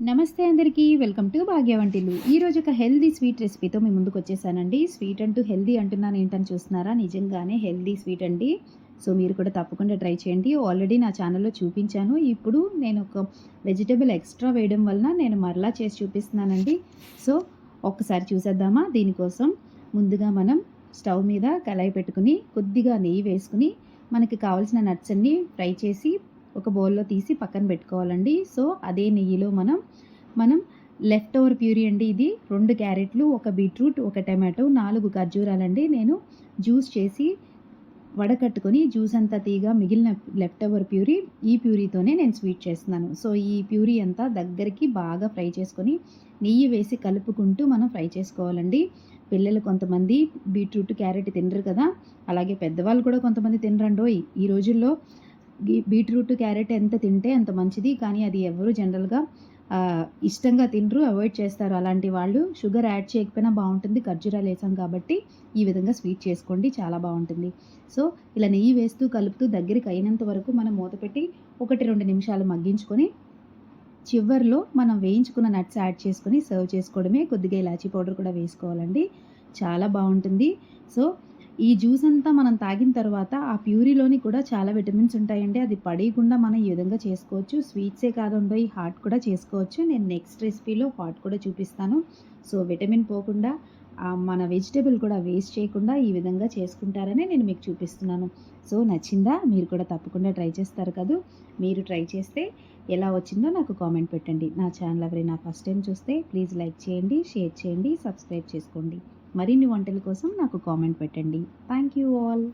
నమస్తే అందరికీ, welcome to భాగ్య వంటిల్లు. ఈరోజు ఒక హెల్దీ స్వీట్ రెసిపీతో మీ ముందుకు వచ్చేసానండి. స్వీట్ అంటూ హెల్దీ అంటున్నాను ఏంటని చూస్తున్నారా? నిజంగానే హెల్దీ స్వీట్ అండి. సో మీరు కూడా తప్పకుండా ట్రై చేయండి. ఆల్రెడీ నా ఛానల్లో చూపించాను. ఇప్పుడు నేను ఒక వెజిటబుల్ ఎక్స్ట్రా వేయడం వలన నేను మరలా చేసి చూపిస్తున్నానండి. సో ఒక్కసారి చూసేద్దామా? దీనికోసం ముందుగా మనం స్టవ్ మీద కళాయి పెట్టుకుని కొద్దిగా నెయ్యి వేసుకుని మనకి కావాల్సిన నట్స్ అన్నీ ఫ్రై చేసి ఒక బౌల్లో తీసి పక్కన పెట్టుకోవాలండి. సో అదే నెయ్యిలో మనం లెఫ్ట్ ఓవర్ ప్యూరీ అండి. ఇది 2 క్యారెట్లు, 1 బీట్రూట్, 1 టమాటో, 4 ఖర్జూరాలండి. నేను జ్యూస్ చేసి వడకట్టుకొని జ్యూస్ అంతా తీయగా మిగిలిన లెఫ్ట్ ఓవర్ ప్యూరీ, ఈ ప్యూరీతోనే నేను స్వీట్ చేస్తున్నాను. సో ఈ ప్యూరీ అంతా దగ్గరికి బాగా ఫ్రై చేసుకొని నెయ్యి వేసి కలుపుకుంటూ మనం ఫ్రై చేసుకోవాలండి. పిల్లలు కొంతమంది బీట్రూట్, క్యారెట్ తినరు కదా, అలాగే పెద్దవాళ్ళు కూడా కొంతమంది తినరండోయ్. ఈ రోజుల్లో బీట్రూట్, క్యారెట్ ఎంత తింటే అంత మంచిది. కానీ అది ఎవరు జనరల్గా ఇష్టంగా తినరు, అవాయిడ్ చేస్తారు. అలాంటి వాళ్ళు షుగర్ యాడ్ చేయకపోయినా బాగుంటుంది, ఖర్జూరాలు వేసాం కాబట్టి ఈ విధంగా స్వీట్ చేసుకోండి, చాలా బాగుంటుంది. సో ఇలా నెయ్యి వేస్తూ కలుపుతూ దగ్గరికి అయినంత వరకు మనం మూత పెట్టి 1-2 నిమిషాలు మగ్గించుకొని చివర్లో మనం వేయించుకున్న నట్స్ యాడ్ చేసుకొని సర్వ్ చేసుకోవడమే. కొద్దిగా ఇలాచీ పౌడర్ కూడా వేసుకోవాలండి, చాలా బాగుంటుంది. సో ఈ జ్యూస్ అంతా మనం తాగిన తర్వాత ఆ ప్యూరీలోని కూడా చాలా విటమిన్స్ ఉంటాయండి. అది పడేయకుండా మనం ఈ విధంగా చేసుకోవచ్చు. స్వీట్సే కాదండోయ్, హాట్ కూడా చేసుకోవచ్చు. నేను నెక్స్ట్ రెసిపీలో హాట్ కూడా చూపిస్తాను. సో విటమిన్ పోకుండా మన వెజిటబుల్ కూడా వేస్ట్ చేయకుండా ఈ విధంగా చేసుకుంటారని నేను మీకు చూపిస్తున్నాను. సో నచ్చిందా? మీరు కూడా తప్పకుండా ట్రై చేస్తారు కదా. మీరు ట్రై చేస్తే ఎలా వచ్చిందో నాకు కామెంట్ పెట్టండి. నా ఛానల్ ఎవరైనా ఫస్ట్ టైం చూస్తే ప్లీజ్ లైక్ చేయండి, షేర్ చేయండి, సబ్స్క్రైబ్ చేసుకోండి. మరిన్ని వంటల కోసం నాకు కామెంట్ పెట్టండి. Thank you all.